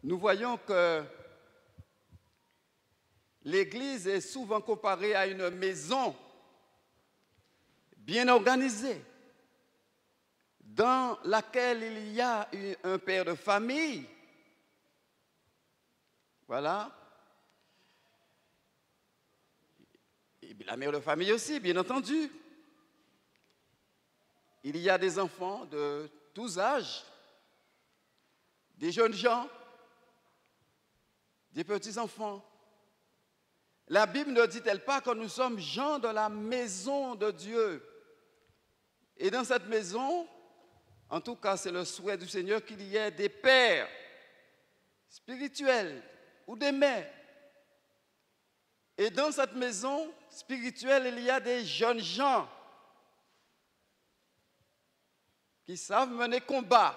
nous voyons que l'Église est souvent comparée à une maison bien organisée, dans laquelle il y a un père de famille. Voilà. Et la mère de famille aussi, bien entendu. Il y a des enfants de tous âges, des jeunes gens, des petits-enfants. La Bible ne dit-elle pas que nous sommes gens de la maison de Dieu? Et dans cette maison, en tout cas, c'est le souhait du Seigneur qu'il y ait des pères spirituels ou des mères. Et dans cette maison spirituelle, il y a des jeunes gens qui savent mener combat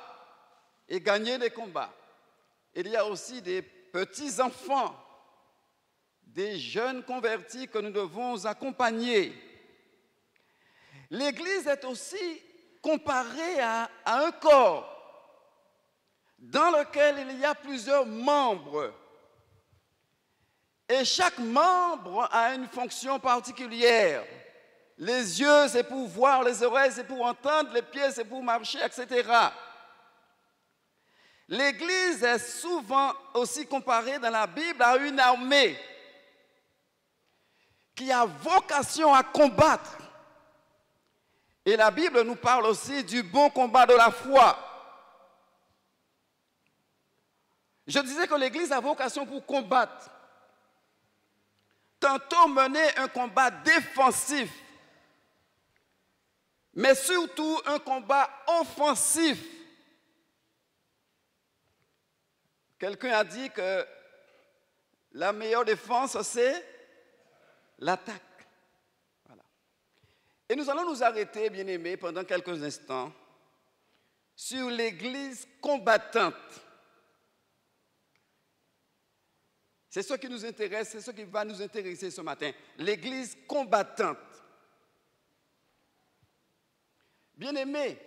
et gagner des combats. Il y a aussi des petits-enfants, des jeunes convertis que nous devons accompagner. L'Église est aussi comparée à un corps dans lequel il y a plusieurs membres. Et chaque membre a une fonction particulière. Les yeux, c'est pour voir, les oreilles, c'est pour entendre, les pieds, c'est pour marcher, etc. L'Église est souvent aussi comparée dans la Bible à une armée qui a vocation à combattre. Et la Bible nous parle aussi du bon combat de la foi. Je disais que l'Église a vocation pour combattre. Tantôt mener un combat défensif, mais surtout un combat offensif. Quelqu'un a dit que la meilleure défense, c'est l'attaque. Voilà. Et nous allons nous arrêter, bien-aimés, pendant quelques instants, sur l'Église combattante. C'est ce qui nous intéresse, c'est ce qui va nous intéresser ce matin. L'Église combattante. Bien-aimés,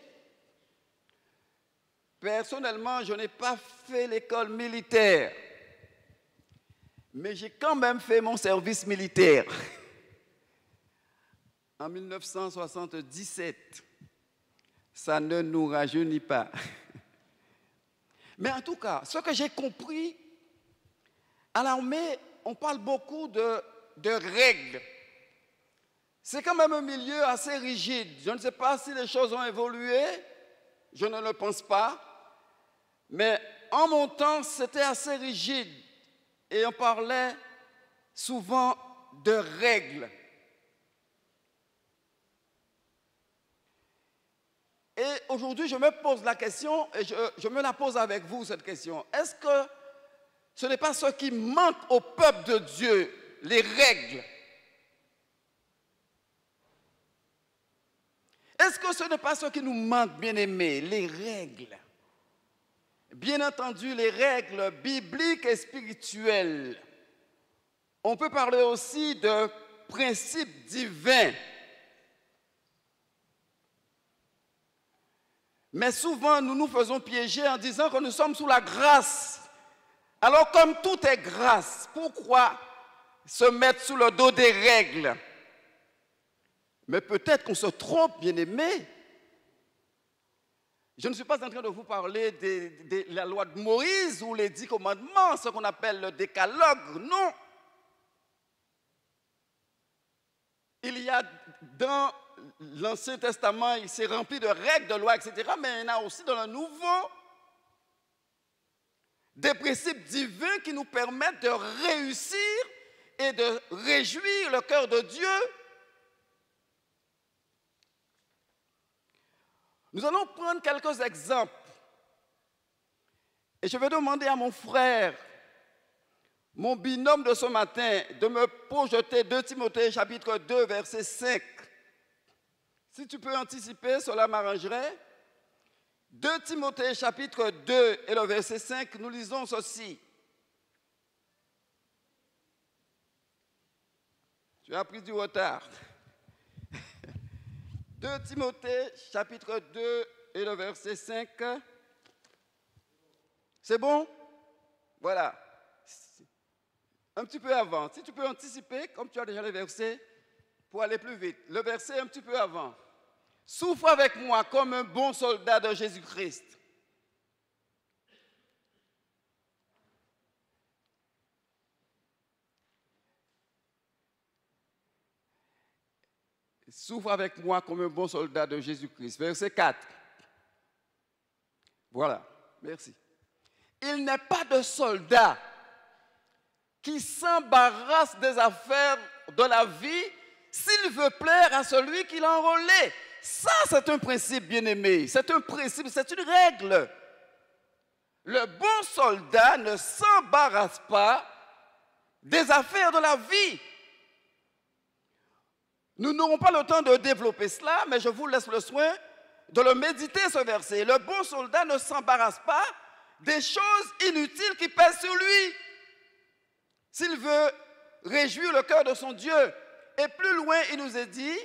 personnellement, je n'ai pas fait l'école militaire, mais j'ai quand même fait mon service militaire. En 1977, ça ne nous rajeunit pas. Mais en tout cas, ce que j'ai compris, à l'armée, on parle beaucoup de règles. C'est quand même un milieu assez rigide. Je ne sais pas si les choses ont évolué, je ne le pense pas. Mais en mon temps, c'était assez rigide. Et on parlait souvent de règles. Et aujourd'hui, je me pose la question, et je me la pose avec vous, cette question. Est-ce que ce n'est pas ce qui manque au peuple de Dieu, les règles? Est-ce que ce n'est pas ce qui nous manque, bien-aimés, les règles? Bien entendu, les règles bibliques et spirituelles. On peut parler aussi de principes divins. Mais souvent, nous nous faisons piéger en disant que nous sommes sous la grâce. Alors, comme tout est grâce, pourquoi se mettre sous le dos des règles? Mais peut-être qu'on se trompe, bien-aimés. Je ne suis pas en train de vous parler de la loi de Moïse ou les 10 commandements, ce qu'on appelle le décalogue, non. Il y a dans l'Ancien Testament, il s'est rempli de règles, de lois, etc. Mais il y en a aussi dans le Nouveau des principes divins qui nous permettent de réussir et de réjouir le cœur de Dieu. Nous allons prendre quelques exemples. Et je vais demander à mon frère, mon binôme de ce matin, de me projeter 2 Timothée chapitre 2, verset 5. Si tu peux anticiper, cela m'arrangerait. 2 Timothée chapitre 2 et le verset 5, nous lisons ceci. Tu as pris du retard. 2 Timothée, chapitre 2 et le verset 5. C'est bon? Voilà. Un petit peu avant. Si tu peux anticiper, comme tu as déjà le verset, pour aller plus vite. Le verset un petit peu avant. Souffre avec moi comme un bon soldat de Jésus-Christ. Souffre avec moi comme un bon soldat de Jésus-Christ. Verset 4. Voilà, merci. Il n'est pas de soldat qui s'embarrasse des affaires de la vie s'il veut plaire à celui qui l'a enrôlé. Ça, c'est un principe, bien-aimé. C'est un principe, c'est une règle. Le bon soldat ne s'embarrasse pas des affaires de la vie. Nous n'aurons pas le temps de développer cela, mais je vous laisse le soin de le méditer, ce verset. Le bon soldat ne s'embarrasse pas des choses inutiles qui pèsent sur lui, s'il veut réjouir le cœur de son Dieu. Et plus loin, il nous est dit,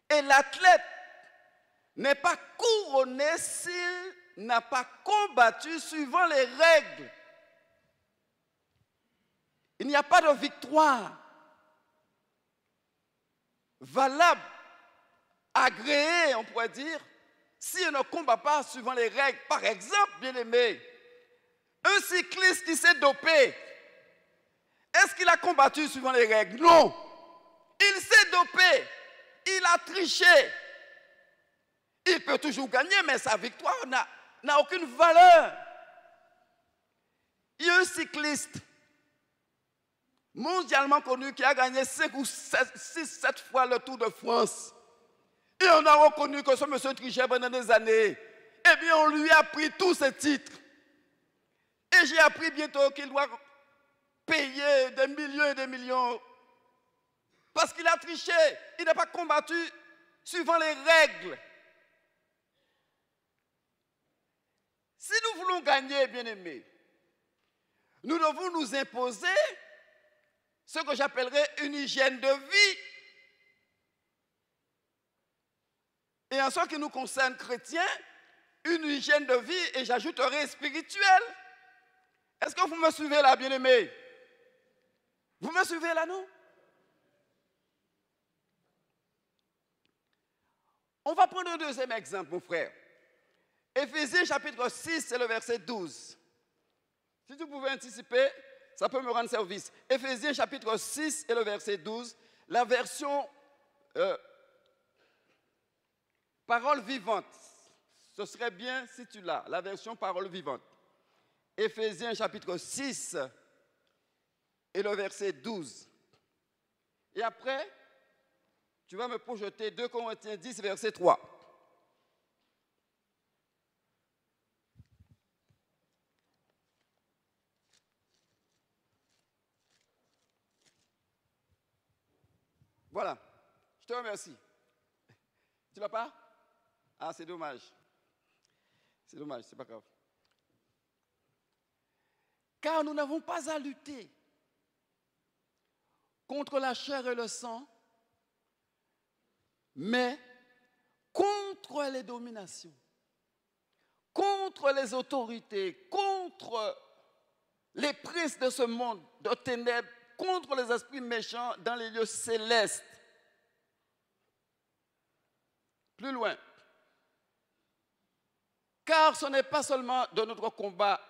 et l'athlète n'est pas couronné s'il n'a pas combattu suivant les règles. Il n'y a pas de victoire valable, agréée, on pourrait dire, si on ne combat pas suivant les règles. Par exemple, bien-aimé, un cycliste qui s'est dopé, est-ce qu'il a combattu suivant les règles? Non. Il s'est dopé, il a triché. Il peut toujours gagner, mais sa victoire n'a aucune valeur. Il y a un cycliste mondialement connu qui a gagné 5 ou 6, 7 fois le Tour de France. Et on a reconnu que ce monsieur trichait pendant des années. Eh bien, on lui a pris tous ses titres. Et j'ai appris bientôt qu'il doit payer des millions et des millions. Parce qu'il a triché. Il n'a pas combattu suivant les règles. Si nous voulons gagner, bien-aimés, nous devons nous imposer ce que j'appellerais une hygiène de vie. Et en ce qui nous concerne chrétiens, une hygiène de vie, et j'ajouterai spirituelle. Est-ce que vous me suivez là, bien-aimés? Vous me suivez là, non? On va prendre un deuxième exemple, mon frère. Éphésiens chapitre 6, c'est le verset 12. Si tu pouvais anticiper, ça peut me rendre service. Éphésiens chapitre 6 et le verset 12, la version parole vivante. Ce serait bien si tu l'as, la version parole vivante. Éphésiens chapitre 6 et le verset 12. Et après, tu vas me projeter 2 Corinthiens 10, verset 3. Voilà, je te remercie. Tu l'as pas? Ah, c'est dommage. C'est dommage, c'est pas grave. Car nous n'avons pas à lutter contre la chair et le sang, mais contre les dominations, contre les autorités, contre les princes de ce monde de ténèbres, contre les esprits méchants dans les lieux célestes. Plus loin. Car ce n'est pas seulement de notre combat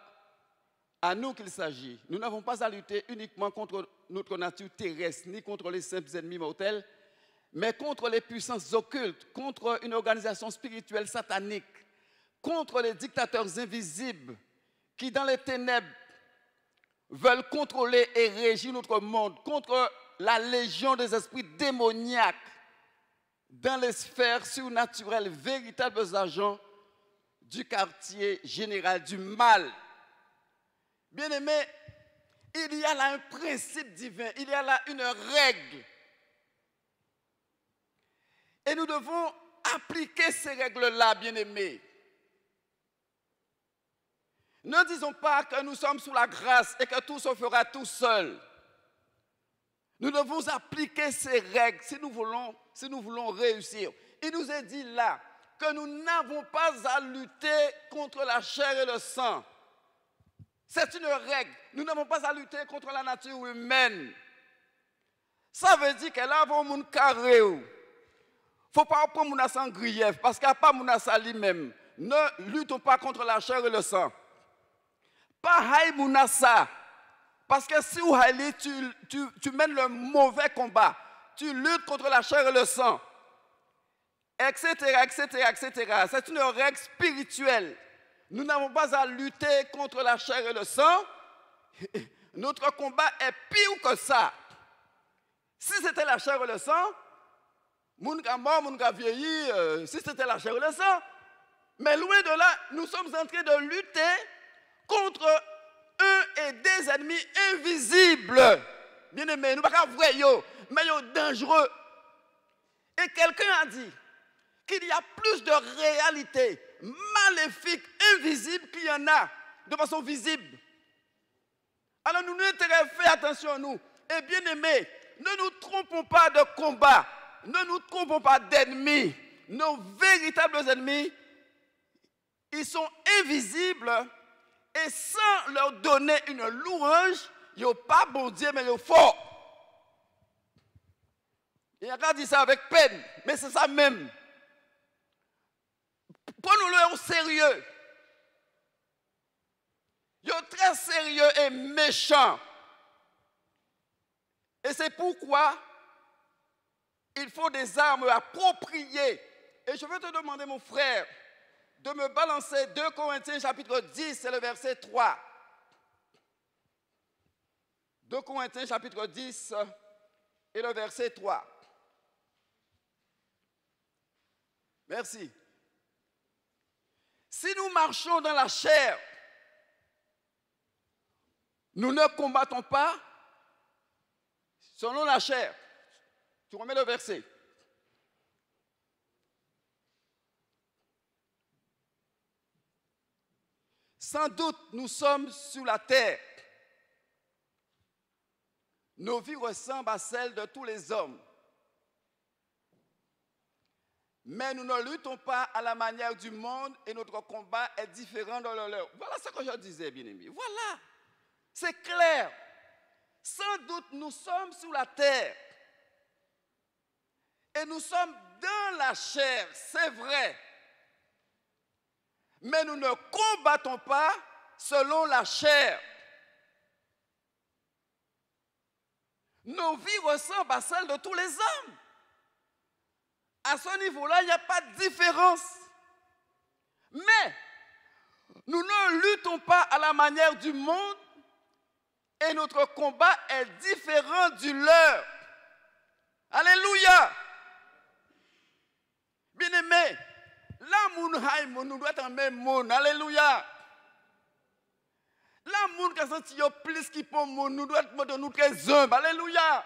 à nous qu'il s'agit. Nous n'avons pas à lutter uniquement contre notre nature terrestre, ni contre les simples ennemis mortels, mais contre les puissances occultes, contre une organisation spirituelle satanique, contre les dictateurs invisibles qui, dans les ténèbres, veulent contrôler et régir notre monde, contre la légion des esprits démoniaques dans les sphères surnaturelles, véritables agents du quartier général du mal. Bien-aimés, il y a là un principe divin, il y a là une règle. Et nous devons appliquer ces règles-là, bien-aimés. Ne disons pas que nous sommes sous la grâce et que tout se fera tout seul. Nous devons appliquer ces règles si nous voulons réussir. Il nous est dit là que nous n'avons pas à lutter contre la chair et le sang. C'est une règle. Nous n'avons pas à lutter contre la nature humaine. Ça veut dire que là, avant mon carré, il ne faut pas prendre mon sang grief, parce qu'il n'y a pas mon sang lui-même. Ne luttons pas contre la chair et le sang. Pas haï mon sang. Parce que si vous haïs, tu mènes le mauvais combat. Tu luttes contre la chair et le sang. Etc., etc., etc. C'est une règle spirituelle. Nous n'avons pas à lutter contre la chair et le sang. Notre combat est pire que ça. Si c'était la chair et le sang, moun ka mort, moun ka vieilli, si c'était la chair et le sang. Mais loin de là, nous sommes en train de lutter contre un et des ennemis invisibles. Bien aimé, nous ne pouvons pas voir yo, mais ils sont dangereux. Et quelqu'un a dit qu'il y a plus de réalité maléfique, invisible qu'il y en a de façon visible. Alors nous devons faire attention à nous. Et bien aimés, ne nous trompons pas de combat, ne nous trompons pas d'ennemis. Nos véritables ennemis, ils sont invisibles et sans leur donner une louange, ils n'ont pas bon Dieu, mais ils sont forts. Il y a qu'à dire ça avec peine, mais c'est ça même. Prenons-le au sérieux. Ils sont très sérieux et méchants. Et c'est pourquoi il faut des armes appropriées. Et je veux te demander, mon frère, de me balancer 2 Corinthiens chapitre 10, c'est le verset 3. 2 Corinthiens chapitre 10 et le verset 3. Merci. Si nous marchons dans la chair, nous ne combattons pas selon la chair. Tu remets le verset. Sans doute, nous sommes sur la terre. Nos vies ressemblent à celles de tous les hommes. Mais nous ne luttons pas à la manière du monde et notre combat est différent de le leur. Voilà ce que je disais, bien-aimé. Voilà. C'est clair. Sans doute, nous sommes sur la terre. Et nous sommes dans la chair, c'est vrai. Mais nous ne combattons pas selon la chair. Nos vies ressemblent à celles de tous les hommes. À ce niveau-là, il n'y a pas de différence. Mais nous ne luttons pas à la manière du monde et notre combat est différent du leur. Alléluia. Bien-aimé, là, nous doit être en même monde. Alléluia. Là, nous qui senti plus qui pour nous doit être nous très humbles. Alléluia.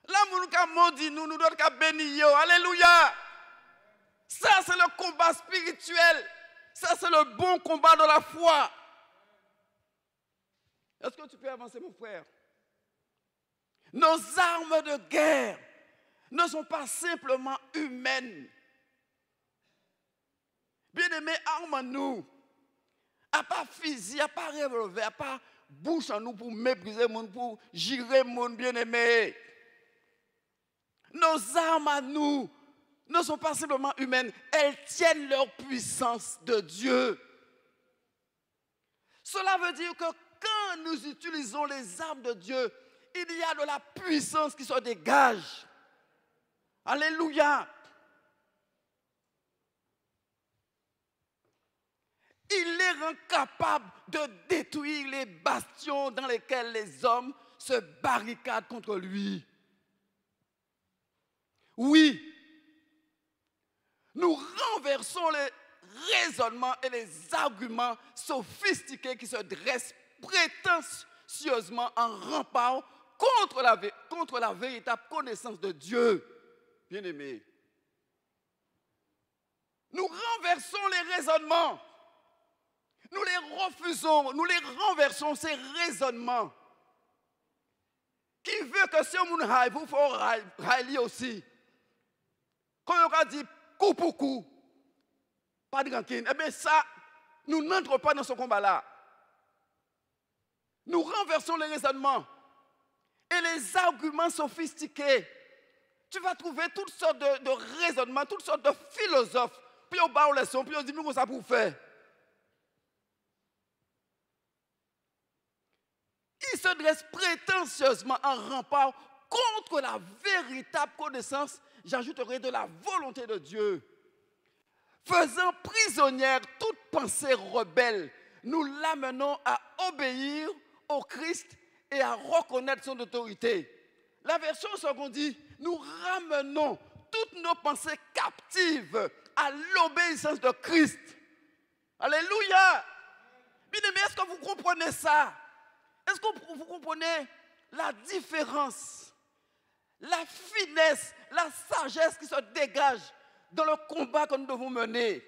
Là, nous qui maudit nous doit être bénis. Alléluia. Ça, c'est le combat spirituel. Ça, c'est le bon combat de la foi. Est-ce que tu peux avancer, mon frère? Nos armes de guerre ne sont pas simplement humaines. Bien-aimés, arme-nous. À pas fusil, à pas revolver, à pas bouche en nous pour mépriser le monde, pour girer le monde, bien-aimés. Nos armes à nous ne sont pas simplement humaines, elles tiennent leur puissance de Dieu. Cela veut dire que quand nous utilisons les armes de Dieu, il y a de la puissance qui se dégage. Alléluia. Il les rend capables de détruire les bastions dans lesquels les hommes se barricadent contre lui. Oui, nous renversons les raisonnements et les arguments sophistiqués qui se dressent prétentieusement en rempart contre la véritable connaissance de Dieu. Bien-aimés, nous renversons les raisonnements. Nous les refusons, nous les renversons, ces raisonnements. Qui veut que si on a vous faut railler aussi. Quand on a dit coup pour coup, pas de rancune, eh bien ça, nous n'entrons pas dans ce combat-là. Nous renversons les raisonnements et les arguments sophistiqués. Tu vas trouver toutes sortes de raisonnements, toutes sortes de philosophes. Puis on bat les sons, puis on dit, nous, comment ça pour faire? Ils se dressent prétentieusement en rempart contre la véritable connaissance, j'ajouterai, de la volonté de Dieu. Faisant prisonnière toute pensée rebelle, nous l'amenons à obéir au Christ et à reconnaître son autorité. La version seconde dit, nous ramenons toutes nos pensées captives à l'obéissance de Christ. Alléluia! Bien-aimés, est-ce que vous comprenez ça? Est-ce que vous comprenez la différence, la finesse, la sagesse qui se dégage dans le combat que nous devons mener?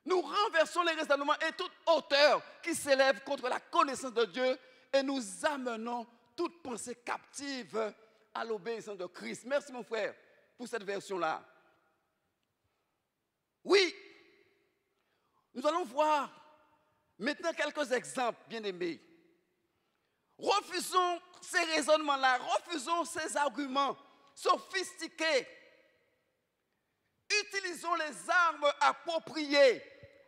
Nous renversons les raisonnements et toute hauteur qui s'élève contre la connaissance de Dieu et nous amenons toute pensée captive à l'obéissance de Christ. Merci mon frère pour cette version-là. Oui, nous allons voir maintenant quelques exemples, bien-aimés. Refusons ces raisonnements-là, refusons ces arguments sophistiqués. Utilisons les armes appropriées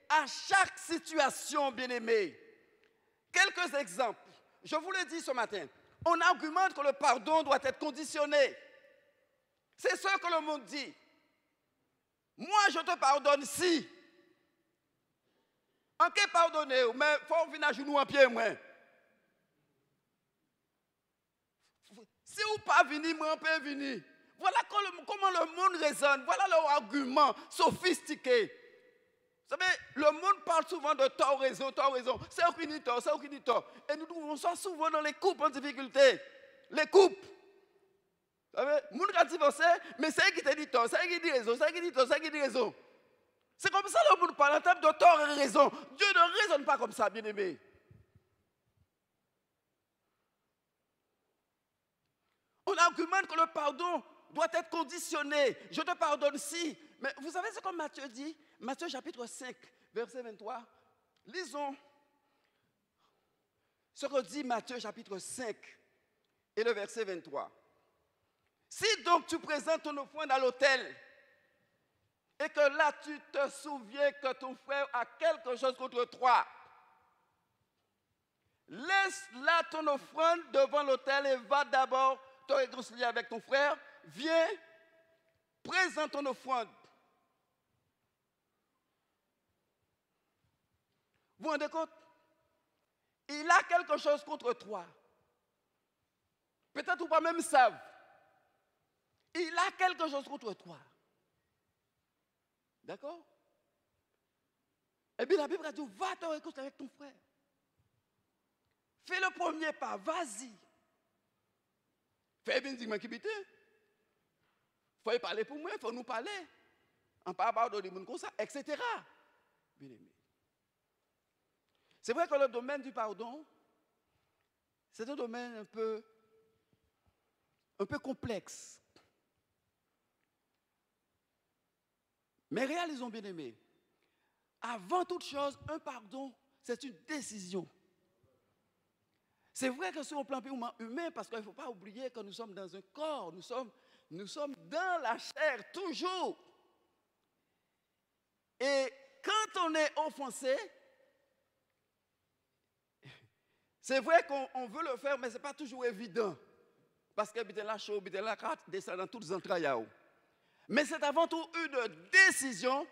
à chaque situation, bien-aimés. Quelques exemples. Je vous l'ai dit ce matin. On argumente que le pardon doit être conditionné. C'est ce que le monde dit. Moi, je te pardonne si. En quel pardonner, mais il faut venir à genoux en pied, moi. Si vous pas venir, moi, on peut venir. Voilà comment le monde raisonne. Voilà leur argument sophistiqué. Vous savez, le monde parle souvent de tort, raison. C'est eux qui disent tort, c'est eux qui disent tort. Et nous trouvons ça souvent dans les couples en difficulté. Les couples. Vous savez, le monde a divorcé, mais c'est eux qui te disent tort, c'est eux qui disent raison, c'est eux qui disent tort, c'est eux qui disent raison. C'est comme ça le monde parle en termes de tort et raison. Dieu ne raisonne pas comme ça, bien-aimé. On argumente que le pardon doit être conditionné. Je te pardonne si. Mais vous savez ce que Matthieu dit? Matthieu chapitre 5, verset 23. Lisons ce que dit Matthieu chapitre 5 et le verset 23. Si donc tu présentes ton offrande à l'autel et que là tu te souviens que ton frère a quelque chose contre toi, laisse là ton offrande devant l'autel et va d'abord te réconcilier avec ton frère. Viens, présente ton offrande. Vous vous rendez compte? Il a quelque chose contre toi. Peut-être ou pas même savent. Il a quelque chose contre toi. D'accord? Eh bien, la Bible a dit, va te réconcilier avec ton frère. Fais le premier pas, vas-y. Fais bien dire qui bite. Il faut parler pour moi, il faut nous parler. On parle pas de monde comme ça, etc. Bien aimé. C'est vrai que le domaine du pardon, c'est un domaine un peu complexe. Mais réalisons, bien aimé, avant toute chose, un pardon, c'est une décision. C'est vrai que sur le plan purement humain, parce qu'il ne faut pas oublier que nous sommes dans un corps, nous sommes dans la chair, toujours. Et quand on est offensé, c'est vrai qu'on veut le faire, mais ce n'est pas toujours évident. Parce que la chose, la carte descend dans toutes les entrailles. Mais c'est avant tout une décision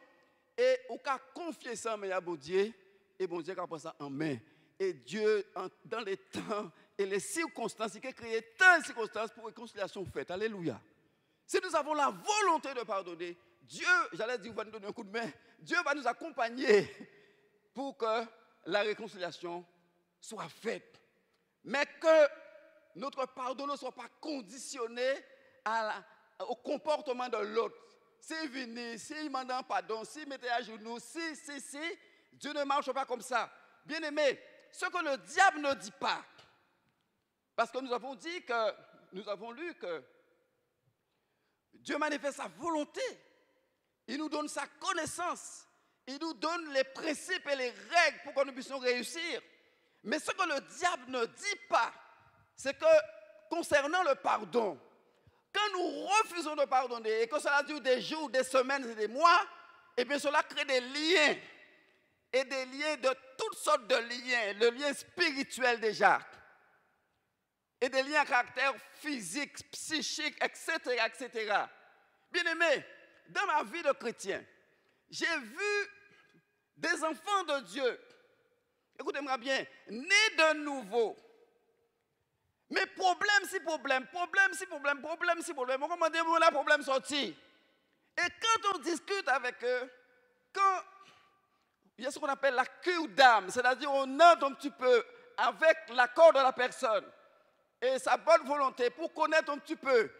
et au cas confier ça à bon Dieu, et bon Dieu qui prend ça en main. Et Dieu, dans les temps et les circonstances, il a créé tant de circonstances pour réconciliation faite. Alléluia. Si nous avons la volonté de pardonner, Dieu, j'allais dire, va nous donner un coup de main, Dieu va nous accompagner pour que la réconciliation soit faite. Mais que notre pardon ne soit pas conditionné au comportement de l'autre. S'il vient, s'il demande un pardon, s'il mettait à genoux, si, Dieu ne marche pas comme ça. Bien aimé, ce que le diable ne dit pas, parce que nous avons lu que Dieu manifeste sa volonté, il nous donne sa connaissance, Il nous donne les principes et les règles pour que nous puissions réussir. Mais ce que le diable ne dit pas, c'est que concernant le pardon, quand nous refusons de pardonner et que cela dure des jours, des semaines et des mois, eh bien cela crée des liens. Et des liens de toutes sortes de liens. Le lien spirituel déjà. Et des liens à caractère physique, psychique, etc., etc. Bien-aimés, dans ma vie de chrétien, j'ai vu des enfants de Dieu, écoutez-moi bien, nés de nouveau. Mais problème si problème, on comment dire, là, problème sorti. Et quand on discute avec eux, quand il y a ce qu'on appelle la cure d'âme, c'est-à-dire on entre un petit peu avec l'accord de la personne et sa bonne volonté pour connaître un petit peu.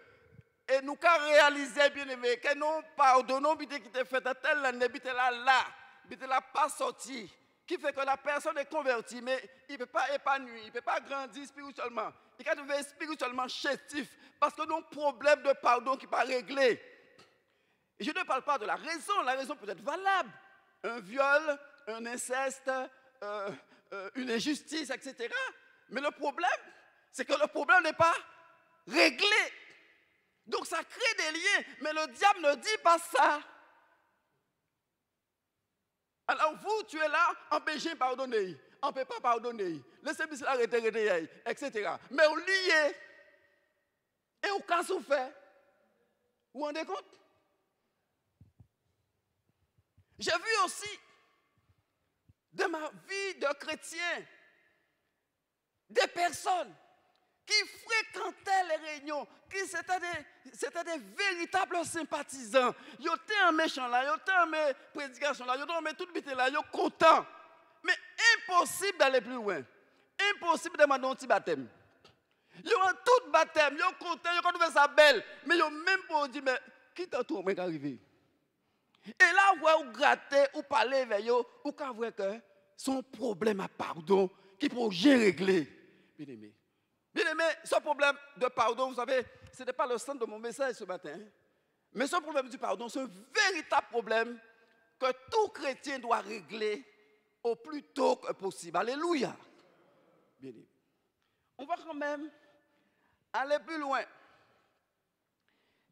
Et nous qu'à réaliser, bien aimé, que nous pardonnons, qui t'est fait à tel année, là, pas sorti, qui fait que la personne est convertie, mais il ne peut pas épanouir, il ne peut pas grandir spirituellement. Il peut devenir spirituellement chétif, parce que nous avons un problème de pardon qui n'est pas réglé. Et je ne parle pas de la raison peut être valable. Un viol, un inceste, une injustice, etc. Mais le problème, c'est que le problème n'est pas réglé. Donc ça crée des liens, mais le diable ne dit pas ça. Alors vous, tu es là, empêchez pardonner, on ne peut pas pardonner, laissez-moi arrêter, etc. Mais on lie, et au cas où fait, vous vous rendez compte? J'ai vu aussi, de ma vie de chrétien, des personnes qui fréquentaient les réunions, qui c'était des véritables sympathisants. Ils étaient en méchant là, ils étaient en prédication là, ils étaient en tout bité là, ils étaient contents. Mais impossible d'aller plus loin. Impossible de demander un petit baptême. Ils ont tout baptême, ils sont contents, ils ont trouvé ça belle. Mais ils ont même pas dit, mais qui t'a tout arrivé? Et là, vous grattez, vous parlez avec eux, vous voyez que son problème à pardon, qui peut bien régler. Bien aimé. Bien aimé, ce problème de pardon, vous savez, ce n'est pas le centre de mon message ce matin. Mais ce problème du pardon, c'est un véritable problème que tout chrétien doit régler au plus tôt que possible. Alléluia. Bien aimé. On va quand même aller plus loin.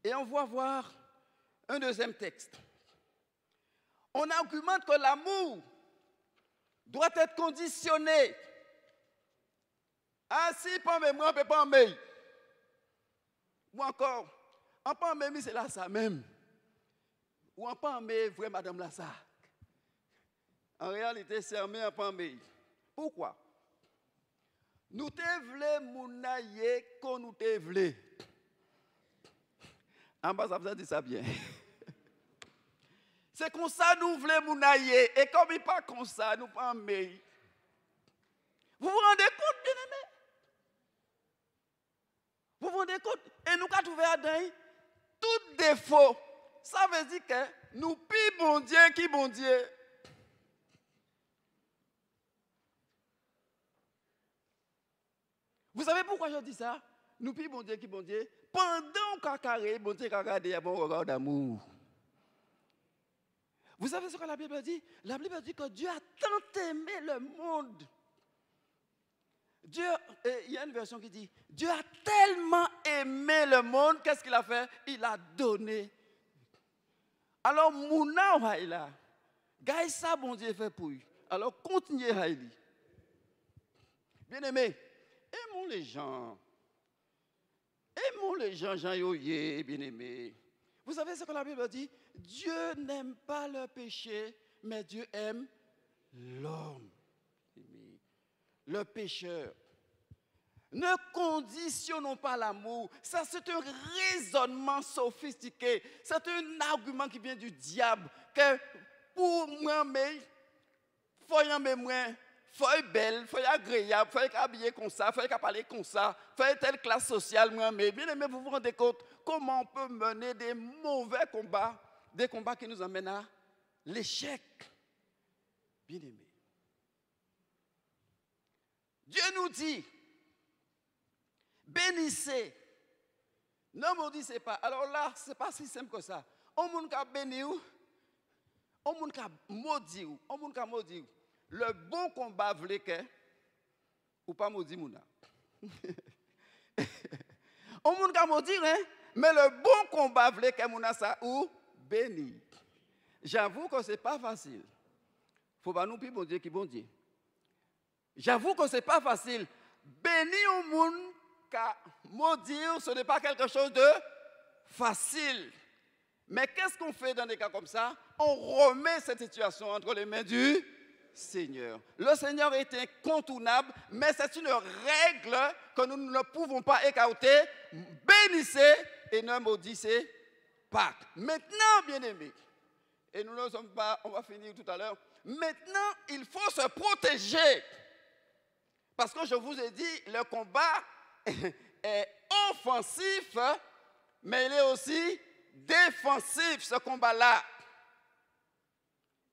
Et on va voir un deuxième texte. On argumente que l'amour doit être conditionné. Ah, si, pas mais moi, on ne peut pas aimer. Ou encore, on peut aimer, c'est là ça même. Ou on peut aimer, vrai madame là ça. En réalité, c'est aimer, on peut aimer. Pourquoi? Nous te voulons mounaye qu'on nous te voulons. En bas, ça vous a dit ça bien. C'est comme ça nous voulons mounaye. Et comme il n'est pas comme ça, nous ne pas aimer. Vous vous rendez compte, bien aimé? Vous vous rendez compte? Et nous avons trouvé à dedans tout défaut. Ça veut dire que nous pis bon Dieu qui bon Dieu. Vous savez pourquoi je dis ça? Nous pis bon Dieu qui bon Dieu. Pendant qu'on carré, bon Dieu a regardé un bon regard d'amour. Vous savez ce que la Bible dit? La Bible dit que Dieu a tant aimé le monde. Dieu, il y a une version qui dit, Dieu a tellement aimé le monde, qu'est-ce qu'il a fait? Il a donné. Alors, Mouna ou Haïla, gagne ça, bon Dieu fait pour lui. Alors, continuez Haïli. Bien aimé, aimons les gens. Aimons les gens, Jean Yoye, bien aimé. Vous savez ce que la Bible dit? Dieu n'aime pas le péché, mais Dieu aime l'homme. Le pécheur. Ne conditionnons pas l'amour. Ça, c'est un raisonnement sophistiqué. C'est un argument qui vient du diable. Que pour moi, il faut aimer moi, il faut être belle, il faut être agréable, il faut être habillé comme ça, il faut être parler comme ça, il faut être telle classe sociale, moi, mais bien aimé, vous vous rendez compte comment on peut mener des mauvais combats, des combats qui nous amènent à l'échec. Bien aimé. Dieu nous dit, bénissez. Non, maudissez pas. Alors là, ce n'est pas si simple que ça. On monde qui béni, On moun ka maudit, le bon combat vle que ou pas maudit mouna. On moun ka maudit, hein, mais le bon combat vle que mouna ça ou béni. J'avoue que c'est pas facile. Faut pas nous plus bon Dieu qui bon Dieu. J'avoue que c'est pas facile. Béni au monde ka maudire, ce n'est pas quelque chose de facile. Mais qu'est-ce qu'on fait dans des cas comme ça? On remet cette situation entre les mains du Seigneur. Le Seigneur est incontournable, mais c'est une règle que nous ne pouvons pas écarter. Bénissez et ne maudissez pas. Maintenant, bien-aimés, et nous ne sommes pas, on va finir tout à l'heure. Maintenant, il faut se protéger. Parce que je vous ai dit, le combat est offensif, mais il est aussi défensif, ce combat-là.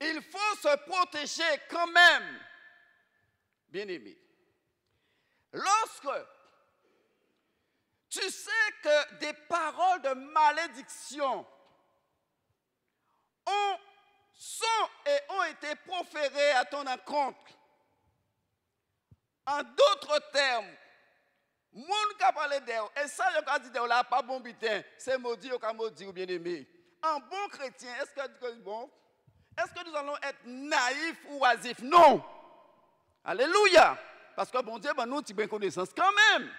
Il faut se protéger quand même, bien-aimé. Lorsque tu sais que des paroles de malédiction ont été proférées à ton encontre, en d'autres termes, moun ka parle d'elle, et ça, je ka dit là, pas bon bitin, c'est maudit ou ka maudit ou bien-aimé. En bon chrétien, est-ce que nous allons être naïfs ou oisifs? Non. Alléluia. Parce que bon Dieu, ben, nous, tu bien connaissance quand même.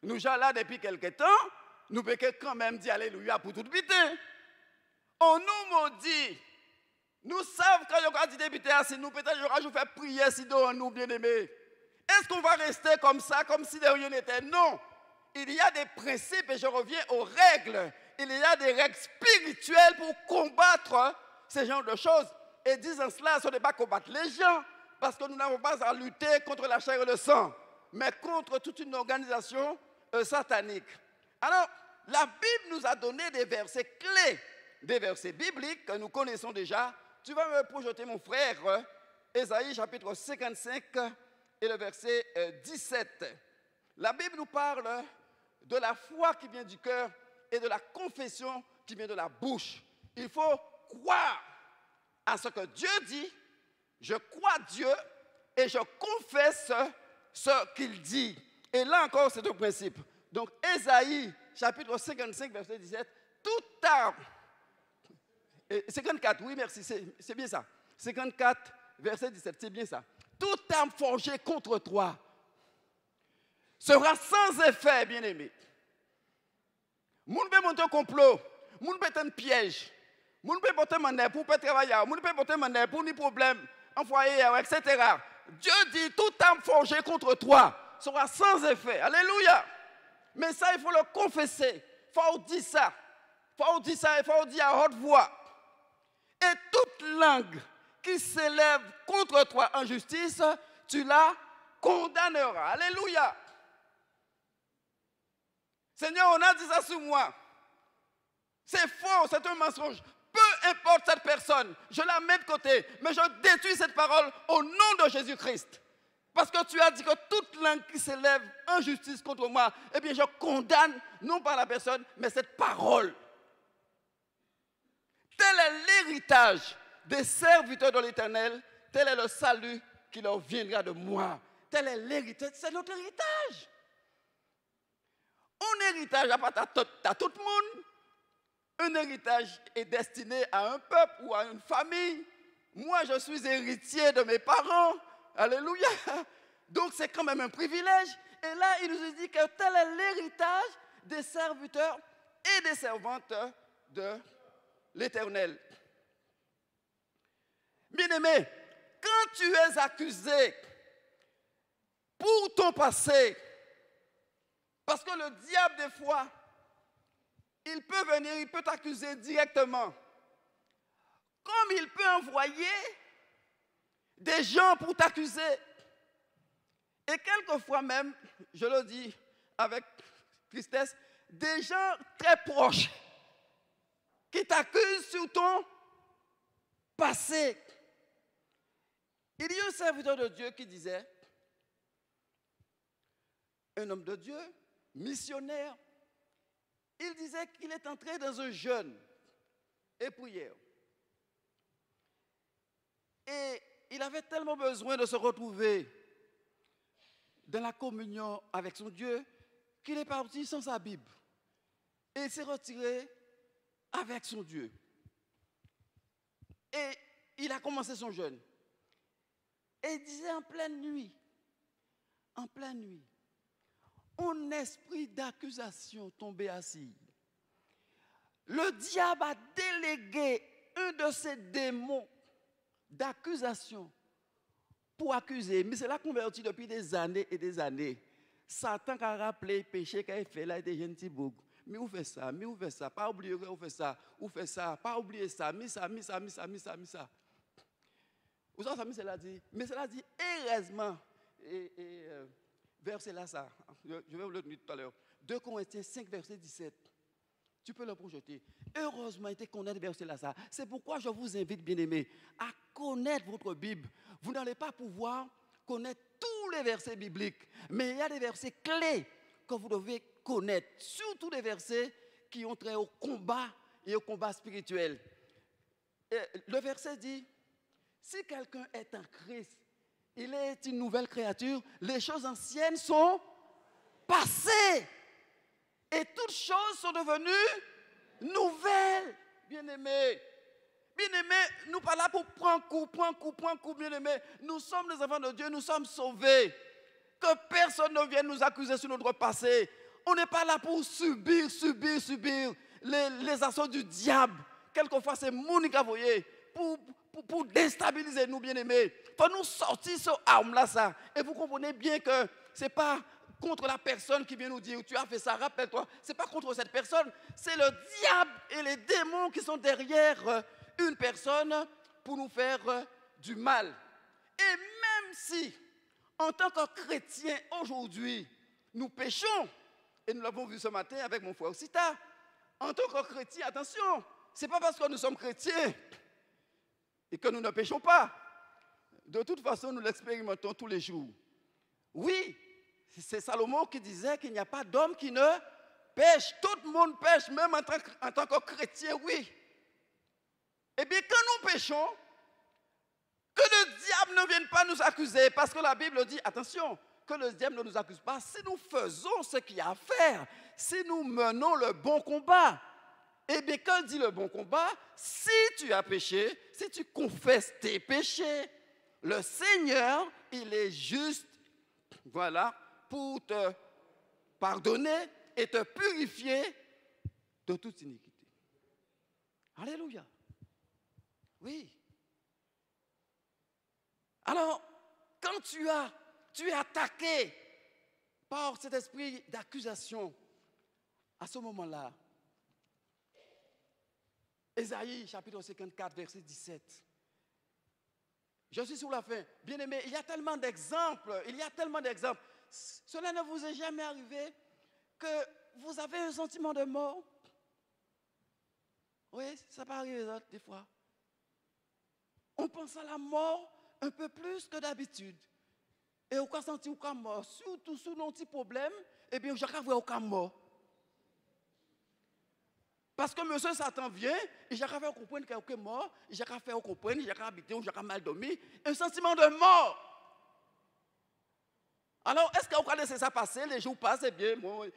Nous, sommes là depuis quelque temps, nous pouvons quand même dire Alléluia pour tout bitin. On nous maudit. Nous savons quand on a dit débuter, si nous peut-être faire prier si nous bien-aimés. Est-ce qu'on va rester comme ça, comme si de rien n'était? Non. Il y a des principes, et je reviens aux règles. Il y a des règles spirituelles pour combattre ce genre de choses. Et disant cela, ce n'est pas combattre les gens, parce que nous n'avons pas à lutter contre la chair et le sang, mais contre toute une organisation satanique. Alors, la Bible nous a donné des versets clés, des versets bibliques que nous connaissons déjà. Tu vas me projeter, mon frère, Ésaïe chapitre 55 et le verset 17. La Bible nous parle de la foi qui vient du cœur et de la confession qui vient de la bouche. Il faut croire à ce que Dieu dit, je crois Dieu et je confesse ce qu'il dit. Et là encore, c'est un principe. Donc, Ésaïe chapitre 55, verset 17, toute arme, 54, oui, merci, c'est bien ça. 54, verset 17, c'est bien ça. Toute arme forgée contre toi sera sans effet, bien-aimé. Moun peut monter un complot, moun peut être un piège, moun peut porter mon pour pas travailler, moun peut porter mon pour ni problème, en foyer, etc. Dieu dit, toute arme forgée contre toi sera sans effet. Alléluia. Mais ça, il faut le confesser. Il faut dire ça. Il faut dire ça, il faut dire à haute voix. Et toute langue qui s'élève contre toi en justice, tu la condamneras. Alléluia. Seigneur, on a dit ça sur moi. C'est faux, c'est un mensonge. Peu importe cette personne, je la mets de côté, mais je détruis cette parole au nom de Jésus-Christ. Parce que tu as dit que toute langue qui s'élève en justice contre moi, eh bien je condamne, non pas la personne, mais cette parole. Tel est l'héritage des serviteurs de l'Éternel, tel est le salut qui leur viendra de moi. Tel est l'héritage, c'est notre héritage. Un héritage n'a pas à tout le monde. Un héritage est destiné à un peuple ou à une famille. Moi, je suis héritier de mes parents. Alléluia. Donc, c'est quand même un privilège. Et là, il nous dit que tel est l'héritage des serviteurs et des servantes de l'Éternel. Bien-aimé, quand tu es accusé pour ton passé, parce que le diable, des fois, il peut venir, il peut t'accuser directement. Comme il peut envoyer des gens pour t'accuser. Et quelquefois même, je le dis avec tristesse, des gens très proches qui t'accusent sur ton passé. Il y a un serviteur de Dieu qui disait, un homme de Dieu, missionnaire, il disait qu'il est entré dans un jeûne et prière. Et il avait tellement besoin de se retrouver dans la communion avec son Dieu qu'il est parti sans sa Bible. Et il s'est retiré avec son Dieu. Et il a commencé son jeûne. Et il disait en pleine nuit, un esprit d'accusation tombé assis. Le diable a délégué un de ses démons d'accusation pour accuser. Mais c'est là converti depuis des années et des années. Satan a rappelé le péché qu'il a fait là, des gens qui mais où fait ça, pas oublier où fait ça, pas oublier ça, mis ça. Vous savez, cela dit, mais cela dit, heureusement, verset là, ça, je vais vous le dire tout à l'heure, 2 Corinthiens 5, verset 17. Tu peux le projeter. Heureusement, il connaître verset là, ça. C'est pourquoi je vous invite, bien-aimés, à connaître votre Bible. Vous n'allez pas pouvoir connaître tous les versets bibliques, mais il y a des versets clés que vous devez connaître, surtout des versets qui ont trait au combat et au combat spirituel. Et le verset dit, si quelqu'un est en Christ, il est une nouvelle créature, les choses anciennes sont passées et toutes choses sont devenues nouvelles. Bien-aimés, nous ne sommes pas là pour prendre coup, bien-aimés. Nous sommes les enfants de Dieu, nous sommes sauvés. Que personne ne vienne nous accuser sur notre passé. On n'est pas là pour subir les assauts du diable. Quelquefois, c'est Monica, vous voyez, pour déstabiliser nous, bien-aimés. Il faut nous sortir ce arme-là, ça. Et vous comprenez bien que ce n'est pas contre la personne qui vient nous dire, tu as fait ça, rappelle-toi. Ce n'est pas contre cette personne, c'est le diable et les démons qui sont derrière une personne pour nous faire du mal. Et même si, en tant que chrétiens, aujourd'hui, nous péchons, et nous l'avons vu ce matin avec mon frère Sita, en tant que chrétiens, attention, ce n'est pas parce que nous sommes chrétiens et que nous ne péchons pas. De toute façon, nous l'expérimentons tous les jours. Oui, c'est Salomon qui disait qu'il n'y a pas d'homme qui ne pêche. Tout le monde pêche, même en tant que chrétien, oui. Eh bien, quand nous péchons, que le diable ne vienne pas nous accuser, parce que la Bible dit, attention, que le diable ne nous accuse pas si nous faisons ce qu'il y a à faire, si nous menons le bon combat. Eh bien, quand dit le bon combat, si tu as péché, si tu confesses tes péchés, le Seigneur, il est juste, voilà, pour te pardonner et te purifier de toute iniquité. Alléluia. Oui. Alors, quand tu es attaqué par cet esprit d'accusation, à ce moment-là, Ésaïe, chapitre 54, verset 17. Je suis sur la fin. Bien-aimés, il y a tellement d'exemples. Cela ne vous est jamais arrivé que vous avez un sentiment de mort? Oui, ça peut arriver des fois. On pense à la mort un peu plus que d'habitude. Et on sent aucun mort. Surtout sous nos petits problèmes, eh bien, je ne vois aucun mort. Parce que monsieur Satan vient, et j'ai qu'à faire comprendre qu'il y a mort, j'ai qu'à faire comprendre, j'ai qu'à habiter, j'ai qu'à mal dormir, un sentiment de mort. Alors, est-ce qu'on va laisser ça passer, les jours passent, eh bien, bon,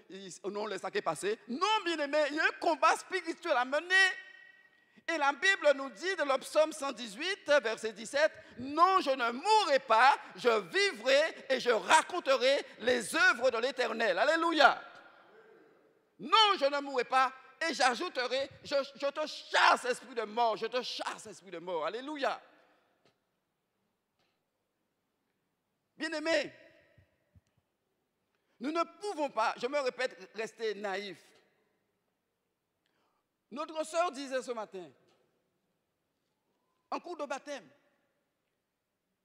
on laisse ça passer. Non, bien aimé, il y a un combat spirituel à mener. Et la Bible nous dit dans le psaume 118, verset 17, « Non, je ne mourrai pas, je vivrai et je raconterai les œuvres de l'Éternel. » Alléluia. Non, je ne mourrai pas. Et j'ajouterai, je te chasse, esprit de mort, je te chasse, esprit de mort. Alléluia. Bien-aimés, nous ne pouvons pas, je me répète, rester naïfs. Notre sœur disait ce matin, en cours de baptême,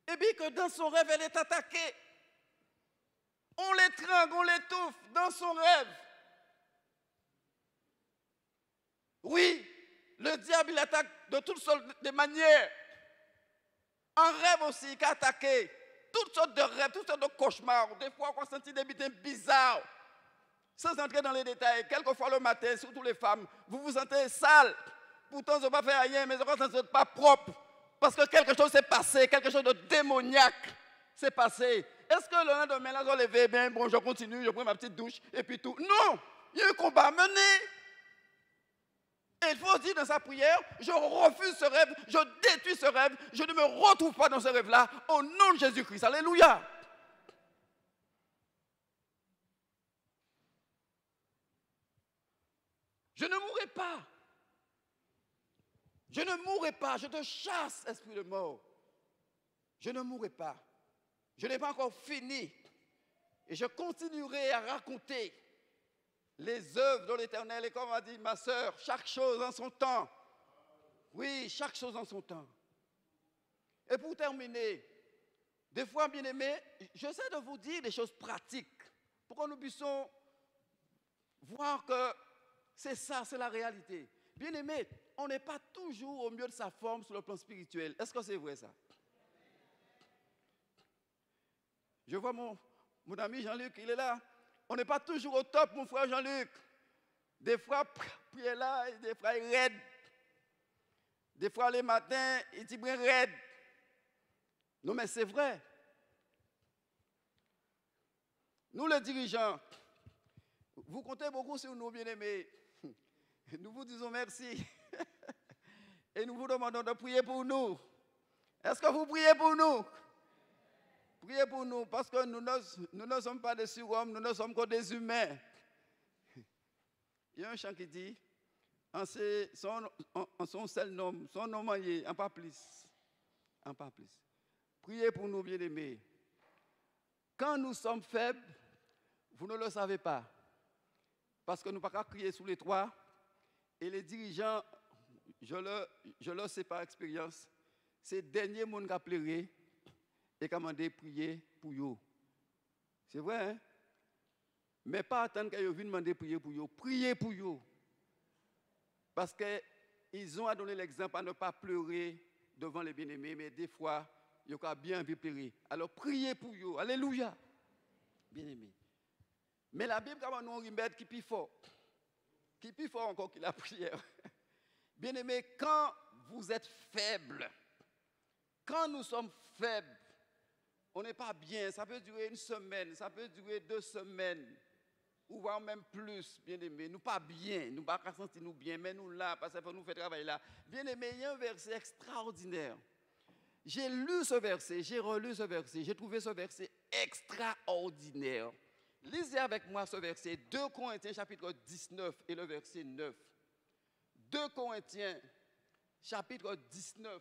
et bien que dans son rêve, elle est attaquée. On l'étrangle, on l'étouffe dans son rêve. Oui, le diable, il attaque de toutes sortes de manières. En rêve aussi, il a attaqué. Toutes sortes de rêves, toutes sortes de cauchemars. Des fois, on sentit des bêtises bizarres. Sans entrer dans les détails, quelquefois le matin, surtout les femmes, vous vous sentez sale. Pourtant, vous n'avez pas fait rien, mais vous ne vous sentez pas propre. Parce que quelque chose s'est passé, quelque chose de démoniaque s'est passé. Est-ce que le lendemain, là, je levé, bien, bon, je continue, je prends ma petite douche, et puis tout. Non, il y a un combat mené. Et il faut dire dans sa prière, je refuse ce rêve, je détruis ce rêve, je ne me retrouve pas dans ce rêve-là, au nom de Jésus-Christ. Alléluia. Je ne mourrai pas. Je ne mourrai pas, je te chasse, esprit de mort. Je ne mourrai pas. Je n'ai pas encore fini. Et je continuerai à raconter les œuvres de l'Éternel. Et comme a dit ma sœur, chaque chose en son temps. Oui, chaque chose en son temps. Et pour terminer, des fois, bien-aimés, j'essaie de vous dire des choses pratiques pour que nous puissions voir que c'est ça, c'est la réalité. Bien-aimés, on n'est pas toujours au mieux de sa forme sur le plan spirituel. Est-ce que c'est vrai ça? Je vois mon ami Jean-Luc, il est là. On n'est pas toujours au top, mon frère Jean-Luc. Des fois, il est là, des fois, il est raide. Des fois, les matins, il dit bien raide. Non, mais c'est vrai. Nous, les dirigeants, vous comptez beaucoup sur nous, bien-aimés. Nous vous disons merci. Et nous vous demandons de prier pour nous. Est-ce que vous priez pour nous? Priez pour nous, parce que nous ne sommes pas des surhommes, nous ne sommes que des humains. Il y a un chant qui dit, en son seul nom, son nom en pas plus. En pas plus. Priez pour nous, bien-aimés. Quand nous sommes faibles, vous ne le savez pas. Parce que nous ne pouvons pas crier sous les toits. Et les dirigeants, je le sais par expérience, c'est le dernier monde qui a pleuré et qui a demandé de prier pour eux. C'est vrai, hein? Mais pas attendre qu'ils viennent demander de prier pour eux. Priez pour eux. Parce qu'ils ont à donner l'exemple à ne pas pleurer devant les bien-aimés, mais des fois, ils ont bien envie de pleurer. Alors priez pour eux. Alléluia. Bien-aimés. Mais la Bible a un remède qui est plus fort. Qui est plus fort encore que la prière. Bien-aimés, quand vous êtes faibles, quand nous sommes faibles, on n'est pas bien. Ça peut durer une semaine, ça peut durer 2 semaines, ou voire même plus, bien-aimés. Nous pas bien, nous pas sentir nous bien, mais nous là, parce que nous fait travailler là. Bien-aimés, il y a un verset extraordinaire. J'ai lu ce verset, j'ai relu ce verset, j'ai trouvé ce verset extraordinaire. Lisez avec moi ce verset, 2 Corinthiens chapitre 19 et le verset 9. 2 Corinthiens chapitre 19.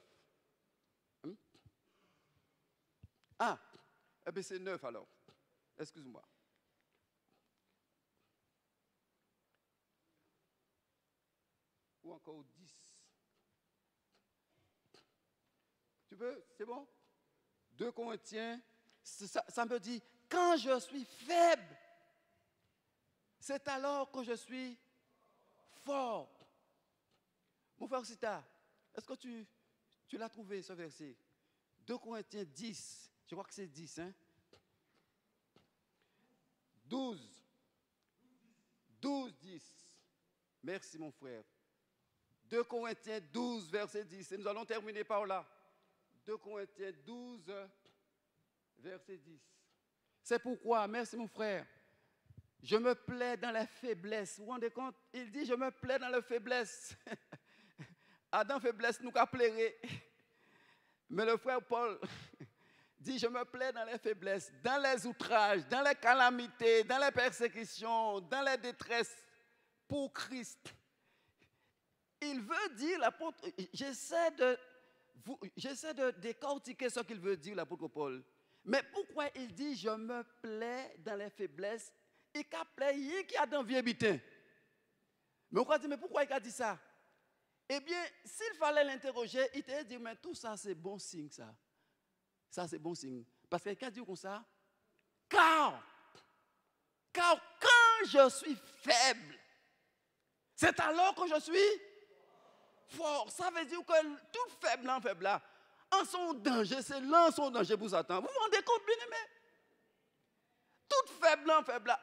Ah, eh bien c'est 9 alors. Excuse-moi. Ou encore 10. Tu veux? C'est bon? 2 Corinthiens, ça me dit, quand je suis faible, c'est alors que je suis fort. Mon frère Sita, est-ce que tu l'as trouvé ce verset? 2 Corinthiens 10, je crois que c'est 10, hein? 12, 10. Merci mon frère. 2 Corinthiens 12, verset 10. Et nous allons terminer par là. 2 Corinthiens 12, verset 10. C'est pourquoi, merci mon frère, je me plais dans la faiblesse. Vous vous rendez compte? Il dit, je me plais dans la faiblesse. Adam faiblesse, nous qu'a plairé. Mais le frère Paul dit, je me plais dans les faiblesses, dans les outrages, dans les calamités, dans les persécutions, dans les détresses, pour Christ. Il veut dire, l'apôtre, j'essaie de décortiquer ce qu'il veut dire, l'apôtre Paul. Mais pourquoi il dit, je me plais dans les faiblesses, il a plaisir qui a dans vie bitin. Mais on va dire, mais pourquoi il a dit ça? Eh bien, s'il fallait l'interroger, il te dit, mais tout ça, c'est bon signe, ça. Ça, c'est bon signe. Parce qu'il a dit comme ça, car quand je suis faible, c'est alors que je suis fort. Ça veut dire que tout faible là, en son danger, c'est là en son danger pour Satan. Vous vous rendez compte, bien aimé? Tout faible là,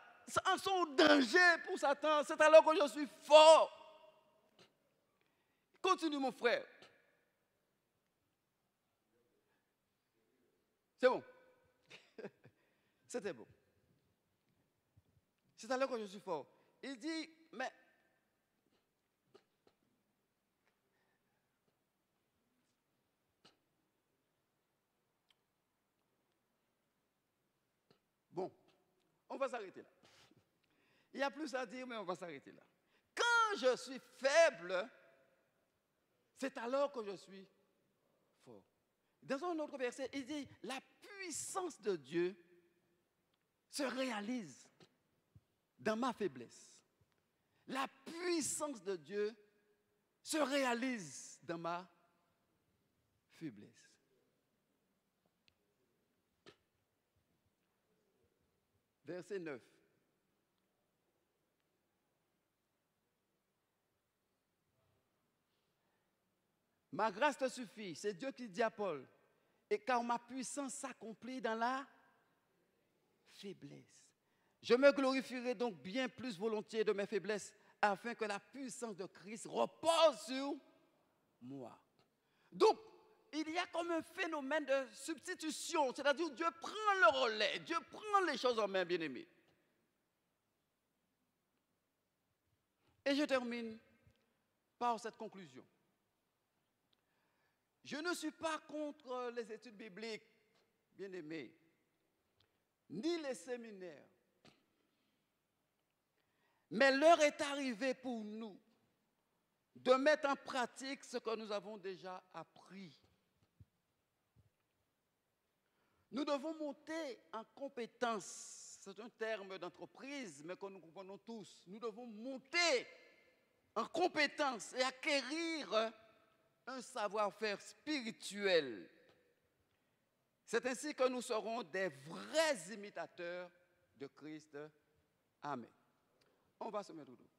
en son danger pour Satan, c'est alors que je suis fort. Continue mon frère. C'est bon. C'était bon. C'est alors que je suis fort. Il dit, mais bon, on va s'arrêter là. Il y a plus à dire, mais on va s'arrêter là. Quand je suis faible, c'est alors que je suis fort. Dans un autre verset, il dit, la puissance de Dieu se réalise dans ma faiblesse. La puissance de Dieu se réalise dans ma faiblesse. Verset 9. Ma grâce te suffit, c'est Dieu qui dit à Paul, et car ma puissance s'accomplit dans la faiblesse. Je me glorifierai donc bien plus volontiers de mes faiblesses, afin que la puissance de Christ repose sur moi. Donc, il y a comme un phénomène de substitution, c'est-à-dire Dieu prend le relais, Dieu prend les choses en main, bien-aimés. Et je termine par cette conclusion. Je ne suis pas contre les études bibliques, bien-aimés, ni les séminaires. Mais l'heure est arrivée pour nous de mettre en pratique ce que nous avons déjà appris. Nous devons monter en compétence. C'est un terme d'entreprise, mais que nous comprenons tous. Nous devons monter en compétence et acquérir un savoir-faire spirituel. C'est ainsi que nous serons des vrais imitateurs de Christ. Amen. On va se mettre au dos.